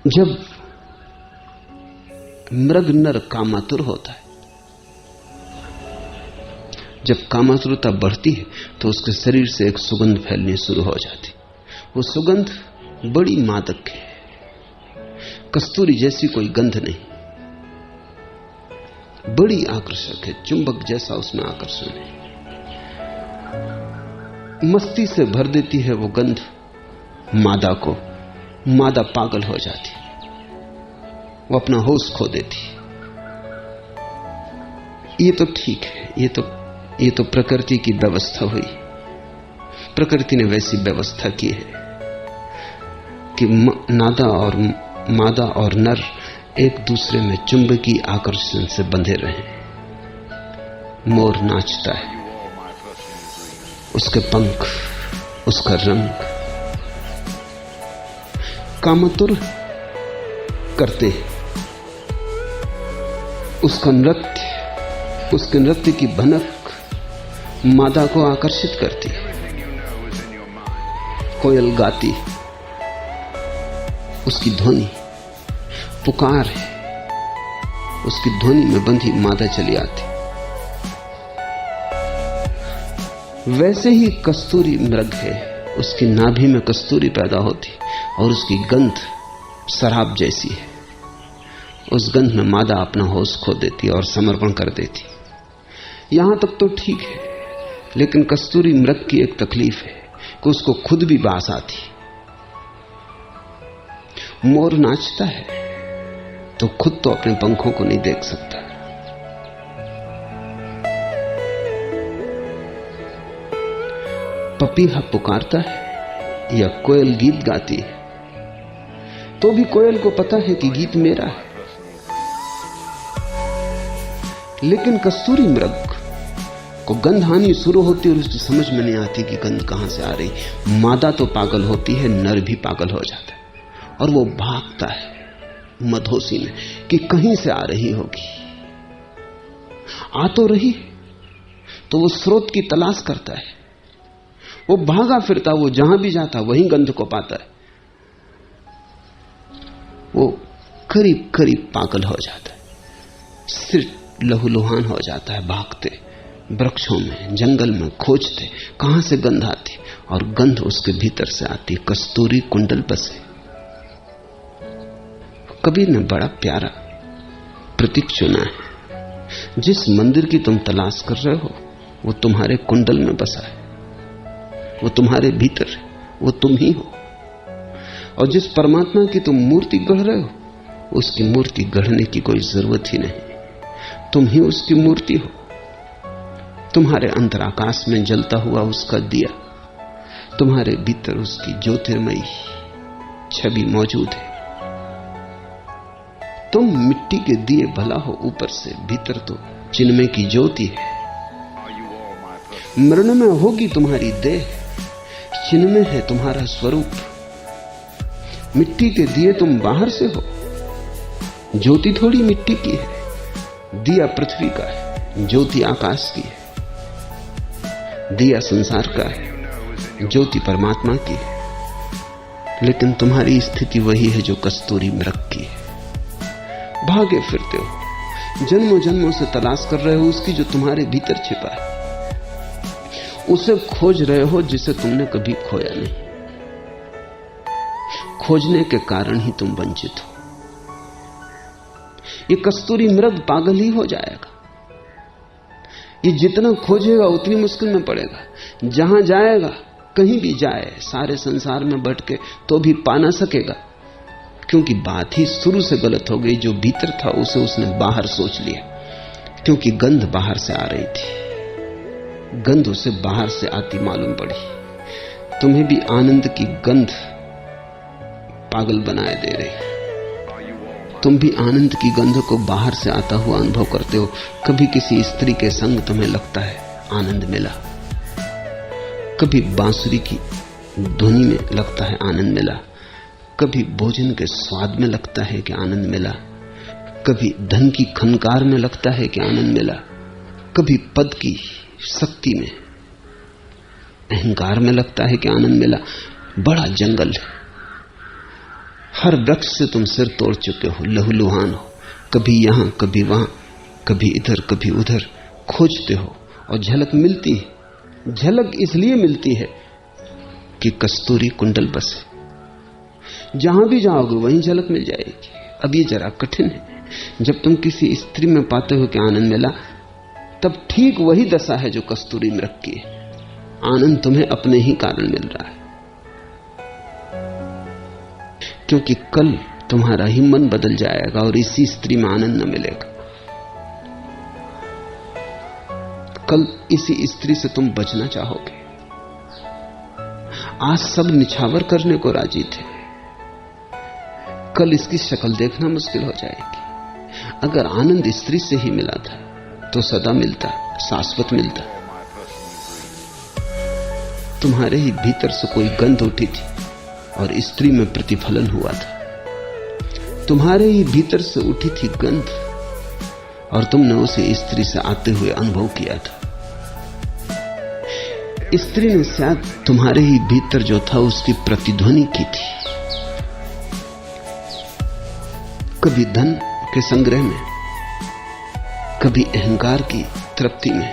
जब मृग नर कामातुर होता है, जब कामातुरता बढ़ती है तो उसके शरीर से एक सुगंध फैलनी शुरू हो जाती। वो सुगंध बड़ी मादक है, कस्तूरी जैसी कोई गंध नहीं, बड़ी आकर्षक है, चुंबक जैसा उसमें आकर्षण है। मस्ती से भर देती है वो गंध मादा को, मादा पागल हो जाती, वो अपना होश खो देती। ये तो ठीक है, ये तो प्रकृति की व्यवस्था हुई। प्रकृति ने वैसी व्यवस्था की है कि मादा और नर एक दूसरे में चुंबकीय आकर्षण से बंधे रहे। मोर नाचता है, उसके पंख, उसका रंग कामातुर करते हैं। उसका नृत्य, उसके नृत्य की भनक मादा को आकर्षित करती है। कोयल गाती, उसकी ध्वनि पुकार है, उसकी ध्वनि में बंधी मादा चली आती। वैसे ही कस्तूरी मृग है, उसकी नाभि में कस्तूरी पैदा होती और उसकी गंध शराब जैसी है। उस गंध में मादा अपना होश खो देती और समर्पण कर देती। यहां तक तो ठीक है, लेकिन कस्तूरी मृग की एक तकलीफ है कि उसको खुद भी बास आती। मोर नाचता है तो खुद तो अपने पंखों को नहीं देख सकता। पपीहा पुकारता है या कोयल गीत गाती है तो भी कोयल को पता है कि गीत मेरा है। लेकिन कस्तूरी मृग को गंध आनी शुरू होती और उसकी समझ में नहीं आती कि गंध कहां से आ रही। मादा तो पागल होती है, नर भी पागल हो जाता है और वो भागता है मधोसी में कि कहीं से आ रही होगी। आ तो रही तो वो स्रोत की तलाश करता है। वो भागा फिरता, वो जहां भी जाता वहीं गंध को पाता है। वो करीब करीब पागल हो जाता है, सिर लहूलुहान हो जाता है। भागते वृक्षों में, जंगल में खोजते कहां से गंध आती, और गंध उसके भीतर से आती। कस्तूरी कुंडल बसे। कबीर ने बड़ा प्यारा प्रतीक चुना है। जिस मंदिर की तुम तलाश कर रहे हो वो तुम्हारे कुंडल में बसा है, वो तुम्हारे भीतर है, वो तुम ही हो। और जिस परमात्मा की तुम मूर्ति गढ़ रहे हो उसकी मूर्ति गढ़ने की कोई जरूरत ही नहीं, तुम ही उसकी मूर्ति हो। तुम्हारे अंतर आकाश में जलता हुआ उसका दिया, तुम्हारे भीतर उसकी ज्योतिर्मयी छवि मौजूद है। तुम मिट्टी के दिए भला हो ऊपर से, भीतर तो चिन्मय की ज्योति है। मरण में होगी तुम्हारी देह, चिन्मय है तुम्हारा स्वरूप। मिट्टी के दिए तुम बाहर से हो, ज्योति थोड़ी मिट्टी की है। दिया पृथ्वी का है, ज्योति आकाश की है। दिया संसार का है, ज्योति परमात्मा की है। लेकिन तुम्हारी स्थिति वही है जो कस्तूरी मृग की है। भागे फिरते हो, जन्मों जन्मों से तलाश कर रहे हो उसकी जो तुम्हारे भीतर छिपा है। उसे खोज रहे हो जिसे तुमने कभी खोया नहीं। खोजने के कारण ही तुम वंचित हो। ये कस्तूरी मृग पागल ही हो जाएगा। ये जितना खोजेगा उतनी मुश्किल में पड़ेगा। जहां जाएगा, कहीं भी जाए, सारे संसार में भटके तो भी पा ना सकेगा, क्योंकि बात ही शुरू से गलत हो गई। जो भीतर था उसे उसने बाहर सोच लिया, क्योंकि गंध बाहर से आ रही थी। गंध उसे बाहर से आती मालूम पड़ी। तुम्हें भी आनंद की गंध पागल बनाए दे रही। तुम भी आनंद की गंध को बाहर से आता हुआ अनुभव करते हो। कभी किसी स्त्री के संग तुम्हें लगता है आनंद मिला, कभी बांसुरी की ध्वनि में लगता है आनंद मिला, कभी भोजन के स्वाद में लगता है कि आनंद मिला, कभी धन की खनकार में लगता है कि आनंद मिला, कभी पद की शक्ति में, अहंकार में लगता है कि आनंद मिला। बड़ा जंगल है। हर वृक्ष से तुम सिर तोड़ चुके हो, लहूलुहान हो, कभी यहां कभी वहां, कभी इधर कभी उधर खोजते हो और झलक मिलती है। झलक इसलिए मिलती है कि कस्तूरी कुंडल बसे। जहां भी जाओगे वहीं झलक मिल जाएगी। अब ये जरा कठिन है। जब तुम किसी स्त्री में पाते हो कि आनंद मिला, तब ठीक वही दशा है जो कस्तूरी में रखी है। आनंद तुम्हें अपने ही कारण मिल रहा है, क्योंकि कल तुम्हारा ही मन बदल जाएगा और इसी स्त्री में आनंद न मिलेगा। कल इसी स्त्री से तुम बचना चाहोगे। आज सब निछावर करने को राजी थे, कल इसकी शक्ल देखना मुश्किल हो जाएगी। अगर आनंद स्त्री से ही मिला था तो सदा मिलता, शाश्वत मिलता। तुम्हारे ही भीतर से कोई गंध उठी थी और स्त्री में प्रतिफलन हुआ था। तुम्हारे ही भीतर से उठी थी गंध और तुमने उसे स्त्री से आते हुए अनुभव किया था। स्त्री ने शायद तुम्हारे ही भीतर जो था उसकी प्रतिध्वनि की थी। कभी धन के संग्रह में, कभी अहंकार की तृप्ति में,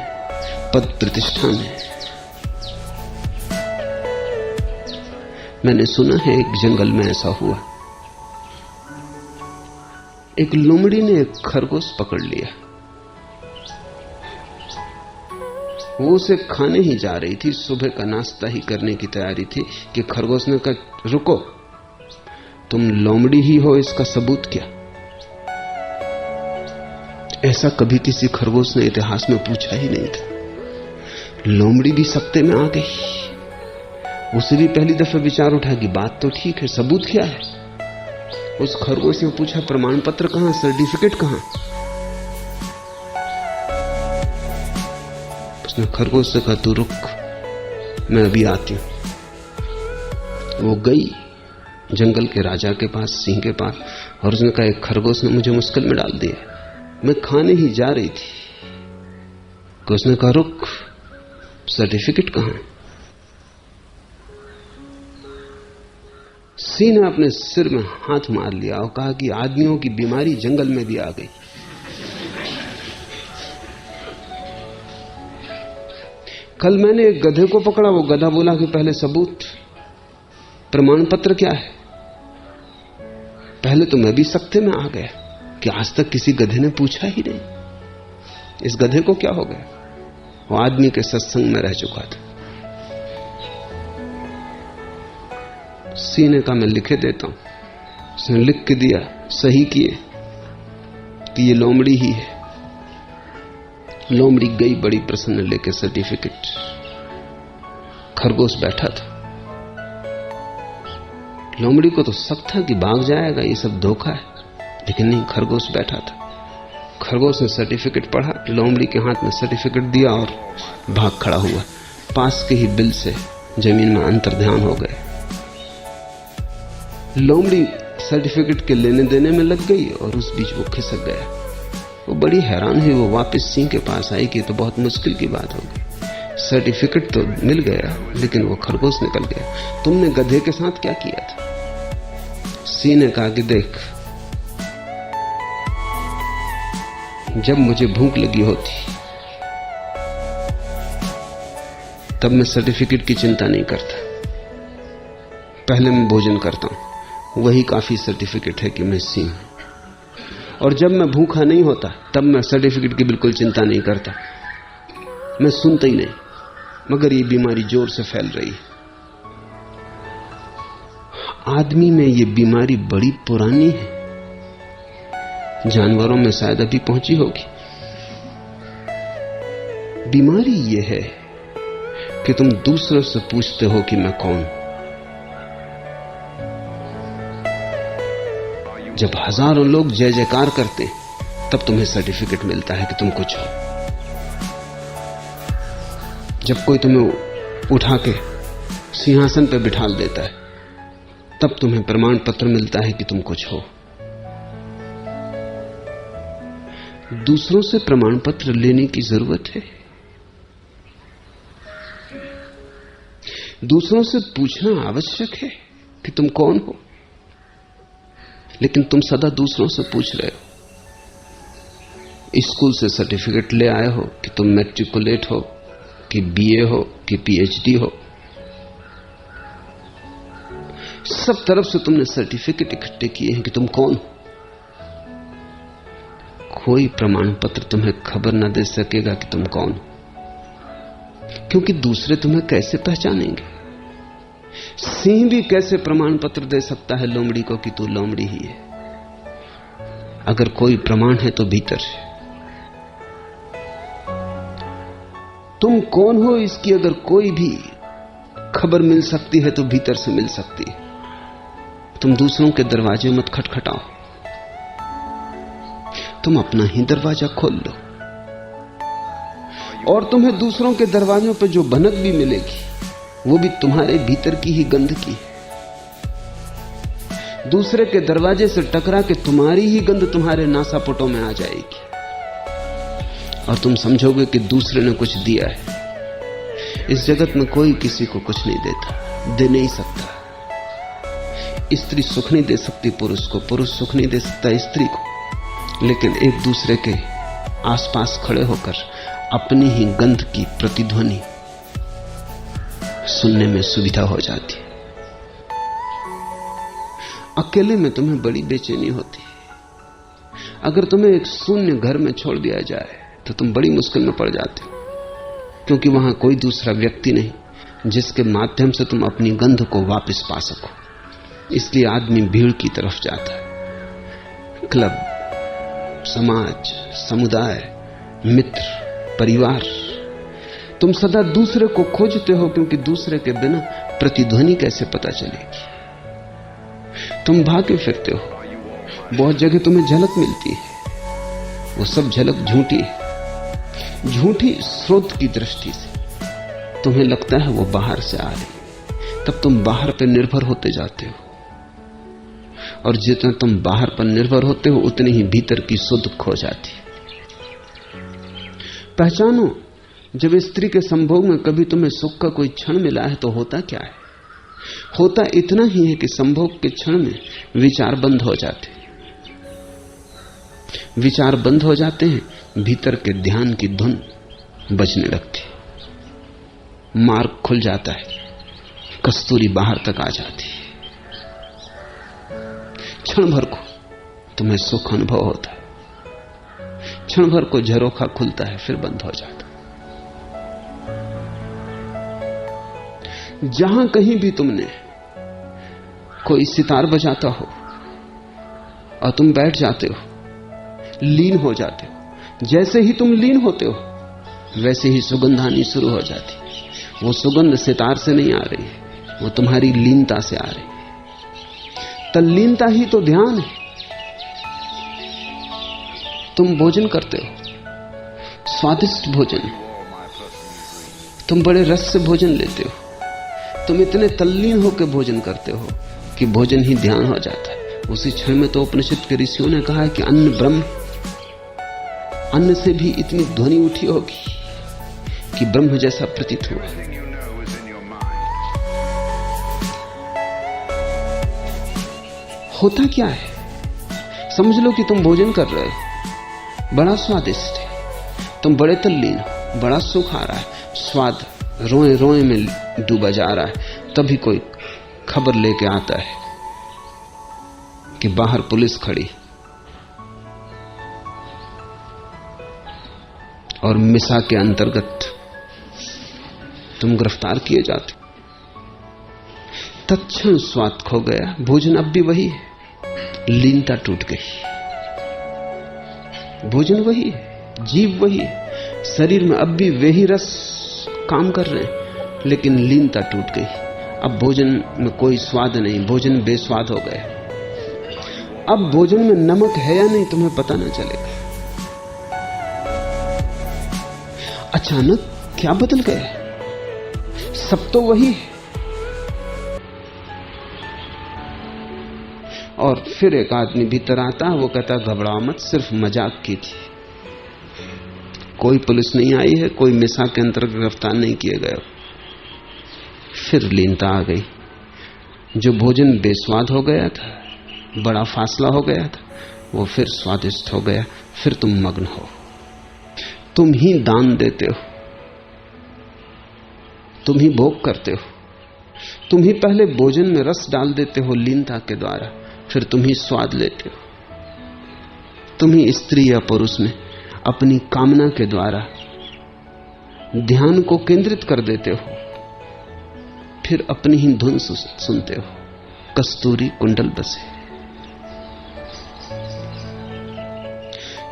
पद प्रतिष्ठा में। मैंने सुना है एक जंगल में ऐसा हुआ। एक लोमड़ी ने एक खरगोश पकड़ लिया। वो उसे खाने ही जा रही थी, सुबह का नाश्ता ही करने की तैयारी थी कि खरगोश ने कहा, रुको, तुम लोमड़ी ही हो इसका सबूत क्या? ऐसा कभी किसी खरगोश ने इतिहास में पूछा ही नहीं था। लोमड़ी भी सत्ते में आ गई। उसे भी पहली दफा विचार उठा कि बात तो ठीक है, सबूत क्या है? उस खरगोश ने पूछा, प्रमाण पत्र कहां, सर्टिफिकेट कहां? उसने खरगोश से कहा, तू रुक, मैं अभी आती हूं। वो गई जंगल के राजा के पास, सिंह के पास, और उसने कहा, एक खरगोश ने मुझे मुश्किल में डाल दिया, मैं खाने ही जा रही थी। कि उसने कहा, रुक, सर्टिफिकेट कहां है? सिंह ने अपने सिर में हाथ मार लिया और कहा कि आदमियों की बीमारी जंगल में भी आ गई। कल मैंने एक गधे को पकड़ा, वो गधा बोला कि पहले सबूत, प्रमाण पत्र क्या है? पहले तो मैं भी सख्ते में आ गया कि आज तक किसी गधे ने पूछा ही नहीं, इस गधे को क्या हो गया? वो आदमी के सत्संग में रह चुका था। सिंह ने कहा, मैं लिखे देता हूं। उसने लिख के दिया, सही किए कि ये लोमड़ी ही है। लोमड़ी गई बड़ी प्रसन्न लेके सर्टिफिकेट। खरगोश बैठा था। लोमड़ी को तो शक था कि भाग जाएगा, ये सब धोखा है, लेकिन नहीं, खरगोश बैठा था। खरगोश ने सर्टिफिकेट पढ़ा, लोमड़ी के हाथ में सर्टिफिकेट दिया और भाग खड़ा हुआ। पास के ही बिल से जमीन में अंतर्ध्यान हो गए। लोमड़ी सर्टिफिकेट के लेने देने में लग गई और उस बीच वो खिसक गया। वो बड़ी हैरान हुई। वो वापस सिंह के पास आई कि तो बहुत मुश्किल की बात हो गई। सर्टिफिकेट तो मिल गया, लेकिन वो खरगोश निकल गया। तुमने गधे के साथ क्या किया था? सिंह ने कहा कि देख, जब मुझे भूख लगी होती तब मैं सर्टिफिकेट की चिंता नहीं करता। पहले मैं भोजन करता हूं, वही काफी सर्टिफिकेट है कि मैं सिंह हूं। और जब मैं भूखा नहीं होता तब मैं सर्टिफिकेट की बिल्कुल चिंता नहीं करता, मैं सुनता ही नहीं। मगर ये बीमारी जोर से फैल रही है। आदमी में ये बीमारी बड़ी पुरानी है, जानवरों में शायद अभी पहुंची होगी। बीमारी ये है कि तुम दूसरों से पूछते हो कि मैं कौन। जब हजारों लोग जय जयकार करते तब तुम्हें सर्टिफिकेट मिलता है कि तुम कुछ हो। जब कोई तुम्हें उठा के सिंहासन पर बिठा देता है तब तुम्हें प्रमाण पत्र मिलता है कि तुम कुछ हो। दूसरों से प्रमाण पत्र लेने की जरूरत है? दूसरों से पूछना आवश्यक है कि तुम कौन हो? लेकिन तुम सदा दूसरों से पूछ रहे हो। स्कूल से सर्टिफिकेट ले आए हो कि तुम मैट्रिकुलेट हो, कि बीए हो, कि पीएचडी हो। सब तरफ से तुमने सर्टिफिकेट इकट्ठे किए हैं कि तुम कौन हो। कोई प्रमाण पत्र तुम्हें खबर न दे सकेगा कि तुम कौन हो, क्योंकि दूसरे तुम्हें कैसे पहचानेंगे। सिंह भी कैसे प्रमाण पत्र दे सकता है लोमड़ी को कि तू लोमड़ी ही है? अगर कोई प्रमाण है तो भीतर से। तुम कौन हो इसकी अगर कोई भी खबर मिल सकती है तो भीतर से मिल सकती है। तुम दूसरों के दरवाजे मत खटखटाओ, तुम अपना ही दरवाजा खोल लो, और तुम्हें दूसरों के दरवाजों पर जो भनक भी मिलेगी वो भी तुम्हारे भीतर की ही गंध की है। दूसरे के दरवाजे से टकरा के तुम्हारी ही गंध तुम्हारे नासापुटों में आ जाएगी और तुम समझोगे कि दूसरे ने कुछ दिया है। इस जगत में कोई किसी को कुछ नहीं देता, दे नहीं सकता। स्त्री सुख नहीं दे सकती पुरुष को, पुरुष सुख नहीं दे सकता स्त्री को, लेकिन एक दूसरे के आसपास खड़े होकर अपनी ही गंध की प्रतिध्वनि सुनने में सुविधा हो जाती है। अकेले में तुम्हें बड़ी बेचैनी होती है। अगर तुम्हें एक शून्य घर में छोड़ दिया जाए तो तुम बड़ी मुश्किल में पड़ जाते हो, क्योंकि वहां कोई दूसरा व्यक्ति नहीं जिसके माध्यम से तुम अपनी गंध को वापस पा सको। इसलिए आदमी भीड़ की तरफ जाता है। क्लब, समाज, समुदाय, मित्र, परिवार। तुम सदा दूसरे को खोजते हो, क्योंकि दूसरे के बिना प्रतिध्वनि कैसे पता चलेगी। तुम भागे फिरते हो, बहुत जगह तुम्हें झलक मिलती है, वो सब झलक झूठी है, झूठी स्रोत की दृष्टि से। तुम्हें लगता है वो बाहर से आ रही, तब तुम बाहर पर निर्भर होते जाते हो, और जितना तुम बाहर पर निर्भर होते हो उतनी ही भीतर की सुध खो जाती है। पहचानो, जब स्त्री के संभोग में कभी तुम्हें सुख का कोई क्षण मिला है तो होता क्या है? होता इतना ही है कि संभोग के क्षण में विचार बंद हो जाते, विचार बंद हो जाते हैं, भीतर के ध्यान की धुन बजने लगती, मार्ग खुल जाता है, कस्तूरी बाहर तक आ जाती है। क्षण भर को तुम्हें सुख अनुभव होता है, क्षण भर को झरोखा खुलता है, फिर बंद हो जाता है। जहां कहीं भी तुमने कोई सितार बजाता हो और तुम बैठ जाते हो, लीन हो जाते हो, जैसे ही तुम लीन होते हो वैसे ही सुगंध आनी शुरू हो जाती। वो सुगंध सितार से नहीं आ रही, वो तुम्हारी लीनता से आ रही। तल्लीनता ही तो ध्यान है। तुम भोजन करते हो, स्वादिष्ट भोजन, तुम बड़े रस से भोजन लेते हो, तुम इतने तल्लीन होकर भोजन करते हो कि भोजन ही ध्यान हो जाता है। उसी क्षण में तो उपनिषद के ऋषियों ने कहा है कि अन्न ब्रह्म, अन्न से भी इतनी ध्वनि उठी होगी कि ब्रह्म जैसा प्रतीत हुआ। होता क्या है? समझ लो कि तुम भोजन कर रहे हो, बड़ा स्वादिष्ट है, तुम बड़े तल्लीन हो, बड़ा सुख आ रहा है, स्वाद रोए रोए में डूबा जा रहा है। तभी कोई खबर लेके आता है कि बाहर पुलिस खड़ी और मिसा के अंतर्गत तुम गिरफ्तार किए जाते। तत्क्षण स्वाद खो गया, भोजन अब भी वही है, लीनता टूट गई। भोजन वही है, जीव वही है, शरीर में अब भी वही रस काम कर रहे हैं, लेकिन लीनता टूट गई। अब भोजन में कोई स्वाद नहीं, भोजन बेस्वाद हो गया। अब भोजन में नमक है या नहीं तुम्हें पता ना चलेगा। अचानक क्या बदल गया? सब तो वही है। और फिर एक आदमी भीतर आता है, वो कहता घबराओ मत, सिर्फ मजाक की थी, कोई पुलिस नहीं आई है, कोई मिसा के अंतर्गत गिरफ्तार नहीं किए गए। फिर लीनता आ गई। जो भोजन बेस्वाद हो गया था बड़ा फासला हो गया था, वो फिर स्वादिष्ट हो गया, फिर तुम मग्न हो। तुम ही दान देते हो, तुम ही भोग करते हो, तुम ही पहले भोजन में रस डाल देते हो लीनता के द्वारा, फिर तुम ही स्वाद लेते हो। तुम ही स्त्री या पुरुष में अपनी कामना के द्वारा ध्यान को केंद्रित कर देते हो, फिर अपनी ही धुन सुनते हो। कस्तूरी कुंडल बसे।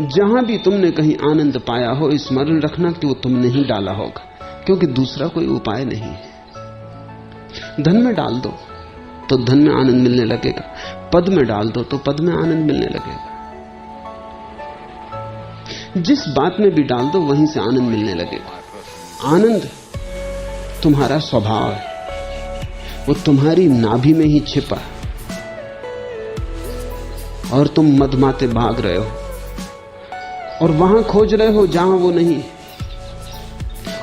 जहां भी तुमने कहीं आनंद पाया हो, स्मरण रखना कि वो तुमने ही डाला होगा, क्योंकि दूसरा कोई उपाय नहीं है। धन में डाल दो तो धन में आनंद मिलने लगेगा, पद में डाल दो तो पद में आनंद मिलने लगेगा, जिस बात में भी डाल दो वहीं से आनंद मिलने लगेगा। आनंद तुम्हारा स्वभाव है, वो तुम्हारी नाभि में ही छिपा, और तुम मदमाते भाग रहे हो और वहां खोज रहे हो जहां वो नहीं,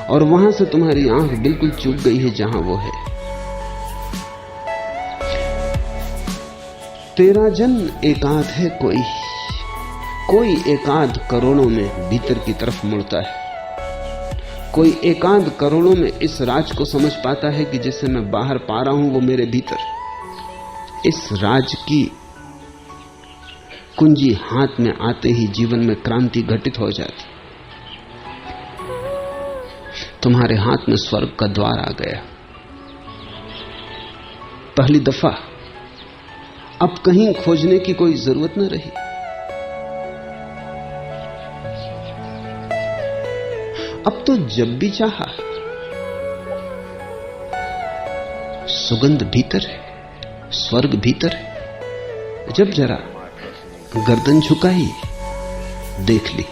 और वहां से तुम्हारी आंख बिल्कुल चूक गई है जहां वो है। तेरा जन एकाध है कोई, कोई एकाध करोड़ों में भीतर की तरफ मुड़ता है। कोई एकाध करोड़ों में इस राज को समझ पाता है कि जिसे मैं बाहर पा रहा हूं वो मेरे भीतर। इस राज की कुंजी हाथ में आते ही जीवन में क्रांति घटित हो जाती। तुम्हारे हाथ में स्वर्ग का द्वार आ गया पहली दफा। अब कहीं खोजने की कोई जरूरत न रही। अब तो जब भी चाहा सुगंध भीतर है, स्वर्ग भीतर है। जब जरा गर्दन झुकाई, देख ली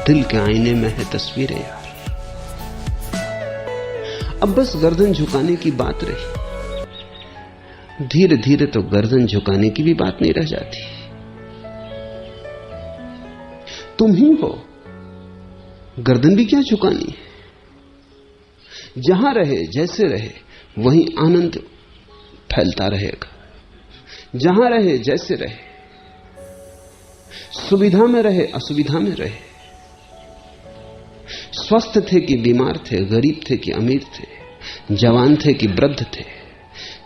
दिल के आईने में है तस्वीरें यार। अब बस गर्दन झुकाने की बात रही। धीरे धीरे तो गर्दन झुकाने की भी बात नहीं रह जाती। तुम ही हो, गर्दन भी क्या झुकानी है। जहां रहे जैसे रहे वहीं आनंद फैलता रहेगा। जहां रहे जैसे रहे, सुविधा में रहे असुविधा में रहे, स्वस्थ थे कि बीमार थे, गरीब थे कि अमीर थे, जवान थे कि वृद्ध थे,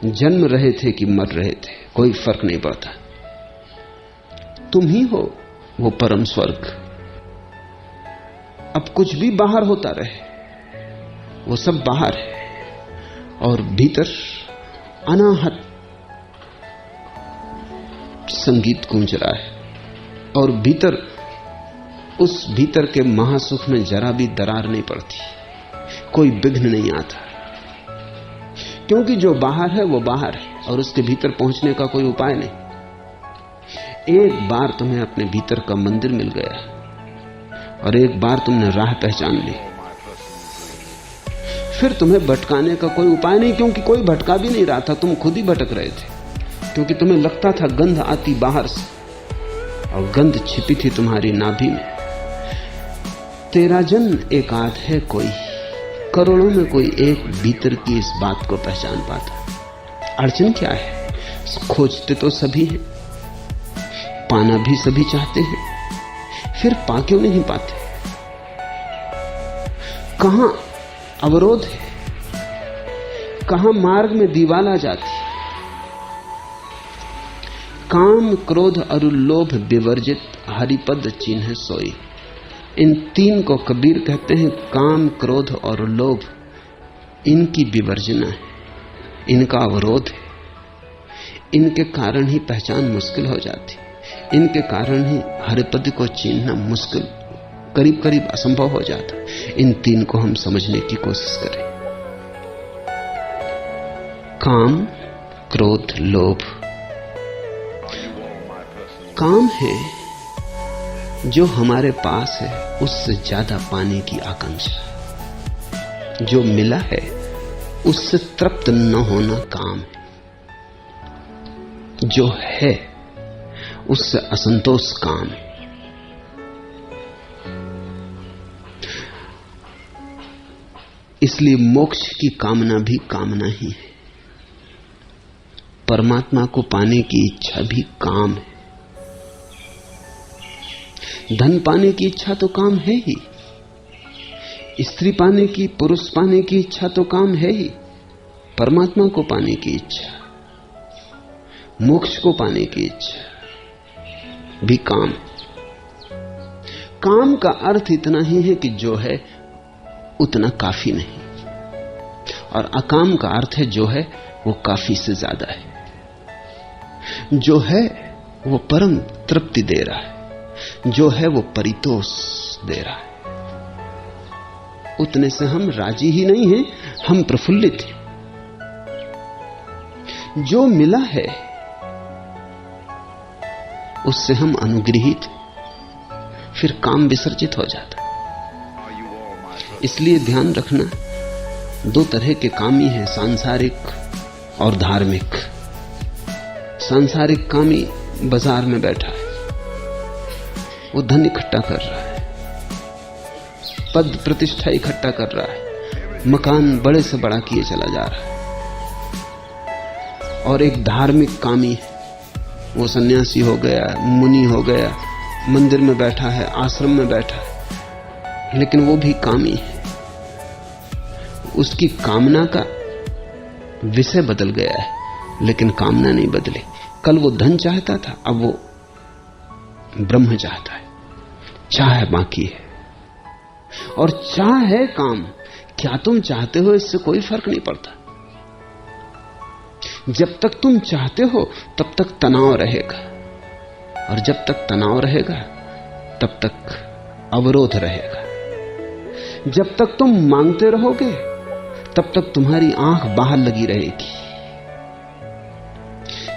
जन्म रहे थे कि मर रहे थे, कोई फर्क नहीं पड़ता। तुम ही हो वो परम स्वर्ग। अब कुछ भी बाहर होता रहे, वो सब बाहर है, और भीतर अनाहत संगीत गूंज रहा है। और भीतर, उस भीतर के महासुख में जरा भी दरार नहीं पड़ती, कोई विघ्न नहीं आता, क्योंकि जो बाहर है वो बाहर है और उसके भीतर पहुंचने का कोई उपाय नहीं। एक बार तुम्हें अपने भीतर का मंदिर मिल गया और एक बार तुमने राह पहचान ली, फिर तुम्हें भटकाने का कोई उपाय नहीं, क्योंकि कोई भटका भी नहीं रहा था, तुम खुद ही भटक रहे थे। क्योंकि तुम्हें लगता था गंध आती बाहर से, और गंध छिपी थी तुम्हारी नाभि में। तेरा जन एकाध है कोई, करोड़ों में कोई एक भीतर की इस बात को पहचान पाता। अड़चन क्या है? खोजते तो सभी हैं, पाना भी सभी चाहते हैं, फिर पा क्यों नहीं पाते? कहां अवरोध है? कहां मार्ग में दीवार आ जाती? काम क्रोध और लोभ विवर्जित हरिपद चिन्ह सोई। इन तीन को कबीर कहते हैं काम क्रोध और लोभ। इनकी विवर्जना है, इनका अवरोध है, इनके कारण ही पहचान मुश्किल हो जाती, इनके कारण ही हरिपद को चिन्हना मुश्किल, करीब करीब असंभव हो जाता। इन तीन को हम समझने की कोशिश करें। काम क्रोध लोभ। काम है जो हमारे पास है उससे ज्यादा पाने की आकांक्षा, जो मिला है उससे तृप्त न होना काम है, जो है उससे असंतोष काम है। इसलिए मोक्ष की कामना भी कामना ही है, परमात्मा को पाने की इच्छा भी काम है। धन पाने की इच्छा तो काम है ही, स्त्री पाने की, पुरुष पाने की इच्छा तो काम है ही। परमात्मा को पाने की इच्छा, मोक्ष को पाने की इच्छा भी काम। काम का अर्थ इतना ही है कि जो है उतना काफी नहीं, और अकाम का अर्थ है जो है वो काफी से ज्यादा है। जो है वो परम तृप्ति दे रहा है, जो है वो परितोष दे रहा है। उतने से हम राजी ही नहीं हैं, हम प्रफुल्लित हैं। जो मिला है उससे हम अनुग्रहित, फिर काम विसर्जित हो जाता। इसलिए ध्यान रखना, दो तरह के कामी हैं, सांसारिक और धार्मिक। सांसारिक कामी बाजार में बैठा है, वो धन इकट्ठा कर रहा है, पद प्रतिष्ठा इकट्ठा कर रहा है, मकान बड़े से बड़ा किए चला जा रहा है। और एक धार्मिक कामी है, वो सन्यासी हो गया, मुनि हो गया, मंदिर में बैठा है, आश्रम में बैठा है, लेकिन वो भी कामी है। उसकी कामना का विषय बदल गया है, लेकिन कामना नहीं बदली। कल वो धन चाहता था, अब वो ब्रह्म चाहता है। चाह बाकी है, और चाह है काम। क्या तुम चाहते हो इससे कोई फर्क नहीं पड़ता। जब तक तुम चाहते हो तब तक तनाव रहेगा, और जब तक तनाव रहेगा तब तक अवरोध रहेगा। जब तक तुम मांगते रहोगे तब तक तुम्हारी आंख बाहर लगी रहेगी।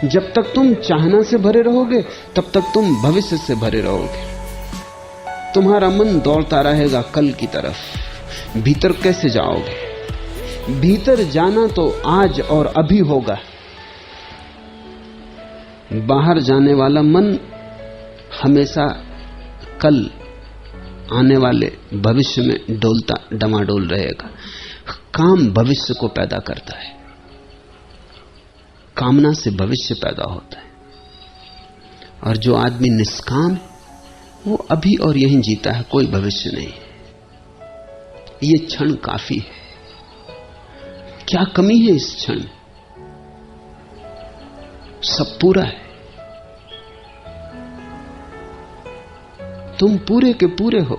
जब तक तुम चाहना से भरे रहोगे तब तक तुम भविष्य से भरे रहोगे। तुम्हारा मन दौड़ता रहेगा कल की तरफ। भीतर कैसे जाओगे? भीतर जाना तो आज और अभी होगा। बाहर जाने वाला मन हमेशा कल आने वाले भविष्य में डोलता डमाडोल रहेगा। काम भविष्य को पैदा करता है, कामना से भविष्य पैदा होता है। और जो आदमी निष्काम है वो अभी और यहीं जीता है, कोई भविष्य नहीं। ये क्षण काफी है। क्या कमी है इस क्षण? सब पूरा है। तुम पूरे के पूरे हो,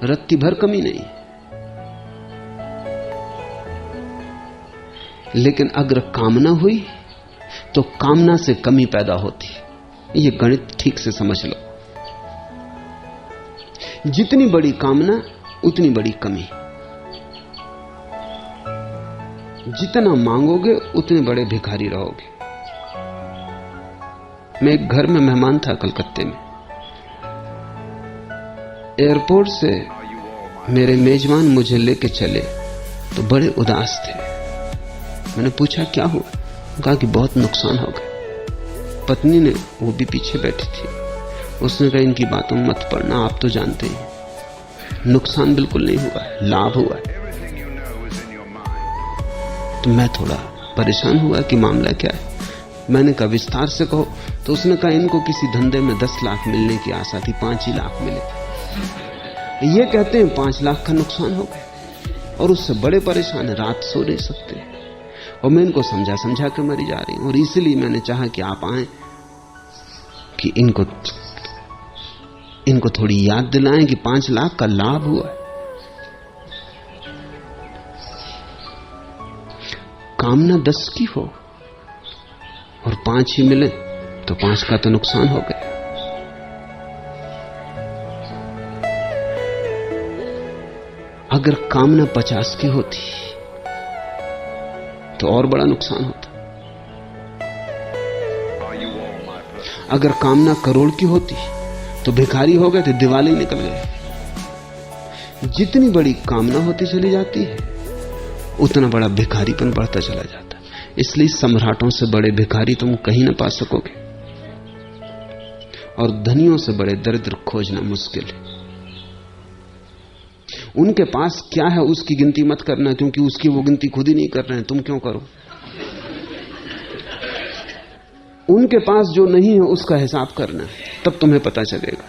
रत्ती भर कमी नहीं। लेकिन अगर कामना हुई तो कामना से कमी पैदा होती। ये गणित ठीक से समझ लो। जितनी बड़ी कामना उतनी बड़ी कमी। जितना मांगोगे उतने बड़े भिखारी रहोगे। मैं एक घर में मेहमान था कलकत्ते में। एयरपोर्ट से मेरे मेजबान मुझे लेके चले तो बड़े उदास थे। मैंने पूछा क्या हुआ? कहा कि बहुत नुकसान हो गया। पत्नी ने, वो भी पीछे बैठी थी, उसने कहा इनकी बातों में मत पड़ना, आप तो जानते हैं नुकसान बिल्कुल नहीं हुआ है, लाभ हुआ है। तो मैं थोड़ा परेशान हुआ कि मामला क्या है। मैंने कहा विस्तार से कहो। तो उसने कहा इनको किसी धंधे में 10 लाख मिलने की आशा थी, 5 ही लाख मिले थे। ये कहते हैं 5 लाख का नुकसान हो गया और उससे बड़े परेशान है, रात सो नहीं सकते। और मैं इनको समझा समझा के मरी जा रही हूं। और इसलिए मैंने चाहा कि आप आए कि इनको थोड़ी याद दिलाएं कि 5 लाख का लाभ हुआ है। कामना 10 की हो और 5 ही मिले तो 5 का तो नुकसान हो गया। अगर कामना 50 की होती तो और बड़ा नुकसान होता। अगर कामना करोड़ की होती तो भिखारी हो गए थे, दिवाली निकल गए। जितनी बड़ी कामना होती चली जाती है उतना बड़ा भिखारीपन बढ़ता चला जाता। इसलिए सम्राटों से बड़े भिखारी तुम कहीं ना पा सकोगे, और धनियों से बड़े दरिद्र खोजना मुश्किल है। उनके पास क्या है उसकी गिनती मत करना, क्योंकि उसकी वो गिनती खुद ही नहीं कर रहे हैं, तुम क्यों करो? उनके पास जो नहीं है उसका हिसाब करना, तब तुम्हें पता चलेगा।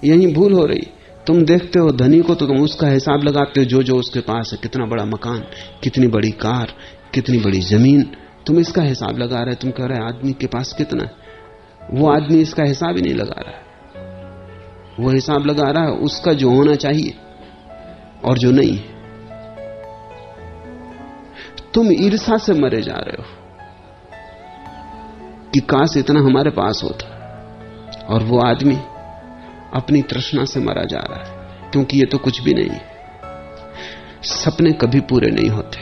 यही भूल हो रही। तुम देखते हो धनी को तो तुम उसका हिसाब लगाते हो, जो जो उसके पास है, कितना बड़ा मकान, कितनी बड़ी कार, कितनी बड़ी जमीन, तुम इसका हिसाब लगा रहे। तुम कह रहे आदमी के पास कितना है, वो आदमी इसका हिसाब ही नहीं लगा रहा है। वो हिसाब लगा रहा है उसका जो होना चाहिए और जो नहीं है। तुम ईर्ष्या से मरे जा रहे हो कि काश इतना हमारे पास होता, और वो आदमी अपनी तृष्णा से मरा जा रहा है, क्योंकि ये तो कुछ भी नहीं है। सपने कभी पूरे नहीं होते,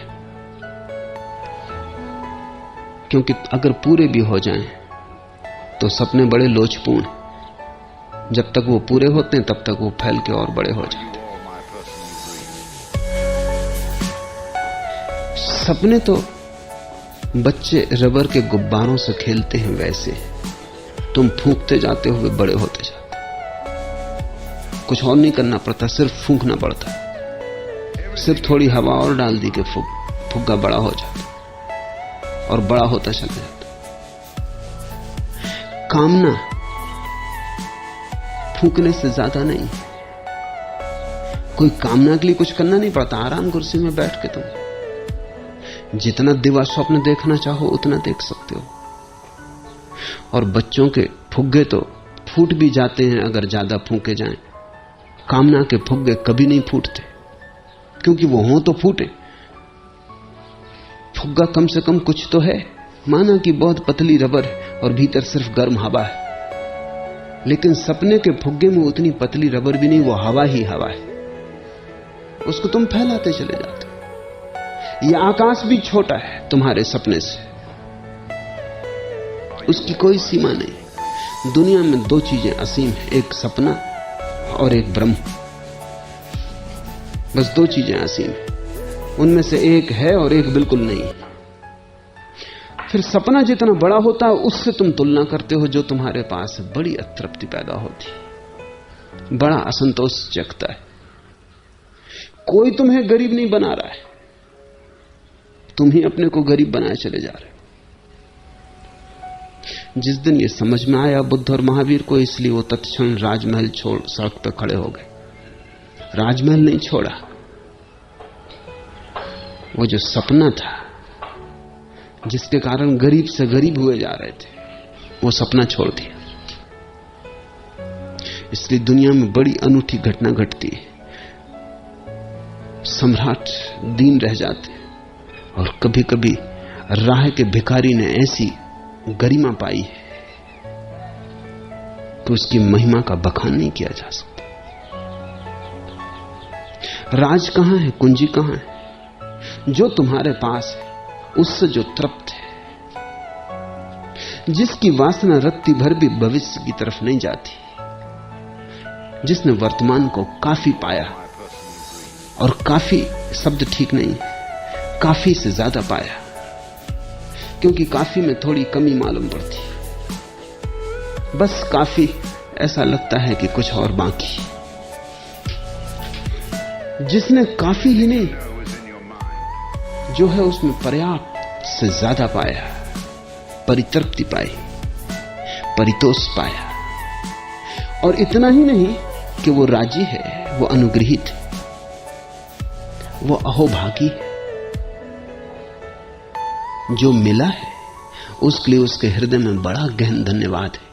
क्योंकि अगर पूरे भी हो जाएं तो सपने बड़े लोचपूर्ण, जब तक वो पूरे होते हैं तब तक वो फैल के और बड़े हो जाते हैं। सपने तो बच्चे रबर के गुब्बारों से खेलते हैं, वैसे तुम फूंकते जाते हुए बड़े होते जाते। कुछ और नहीं करना पड़ता, सिर्फ फूंकना पड़ता। सिर्फ थोड़ी हवा और डाल दी कि फुग्गा बड़ा हो जाता और बड़ा होता चला जाता। कामना फूंकने से ज्यादा नहीं। कोई कामना के लिए कुछ करना नहीं पड़ता। आराम कुर्सी में बैठ के तुम जितना दिवा स्वप्न देखना चाहो उतना देख सकते हो। और बच्चों के फुग्गे तो फूट भी जाते हैं अगर ज्यादा फूंके जाएं। कामना के फुग्गे कभी नहीं फूटते, क्योंकि वो हों तो फूटे। फुग्गा कम से कम कुछ तो है, माना कि बहुत पतली रबर है और भीतर सिर्फ गर्म हवा है। लेकिन सपने के फुग्गे में उतनी पतली रबर भी नहीं, वो हवा ही हवा है। उसको तुम फैलाते चले जाते। यह आकाश भी छोटा है तुम्हारे सपने से, उसकी कोई सीमा नहीं। दुनिया में दो चीजें असीम है, एक सपना और एक ब्रह्म। बस दो चीजें असीम है, उनमें से एक है और एक बिल्कुल नहीं। फिर सपना जितना बड़ा होता है उससे तुम तुलना करते हो जो तुम्हारे पास है, बड़ी अतृप्ति पैदा होती, बड़ा असंतोष जगता है। कोई तुम्हें गरीब नहीं बना रहा है, तुम ही अपने को गरीब बनाए चले जा रहे हो। जिस दिन ये समझ में आया बुद्ध और महावीर को, इसलिए वो तत्क्षण राजमहल छोड़ सड़क पर खड़े हो गए। राजमहल नहीं छोड़ा, वो जो सपना था जिसके कारण गरीब से गरीब हुए जा रहे थे, वो सपना छोड़ दिया। इसलिए दुनिया में बड़ी अनूठी घटना घटती है। सम्राट दीन रह जाते और कभी कभी राह के भिखारी ने ऐसी गरिमा पाई है कि उसकी महिमा का बखान नहीं किया जा सकता। राज कहां है, कुंजी कहां है? जो तुम्हारे पास है उससे जो तृप्त है, जिसकी वासना रत्ती भर भी भविष्य की तरफ नहीं जाती, जिसने वर्तमान को काफी पाया, और काफी शब्द ठीक नहीं, काफी से ज्यादा पाया, क्योंकि काफी में थोड़ी कमी मालूम पड़ती। बस काफी ऐसा लगता है कि कुछ और बाकी। जिसने काफी ही नहीं, जो है उसमें पर्याप्त से ज्यादा पाया, परितृप्ति पाई, परितोष पाया। और इतना ही नहीं कि वो राजी है, वो अनुग्रहित है, वो अहोभागी है। जो मिला है उसके लिए उसके हृदय में बड़ा गहन धन्यवाद है,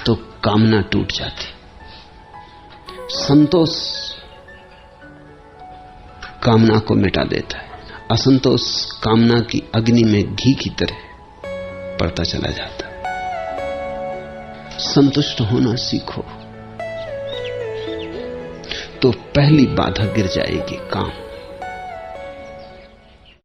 तो कामना टूट जाती। संतोष कामना को मिटा देता है, असंतोष कामना की अग्नि में घी की तरह पड़ता चला जाता है। संतुष्ट होना सीखो तो पहली बाधा गिर जाएगी, काम।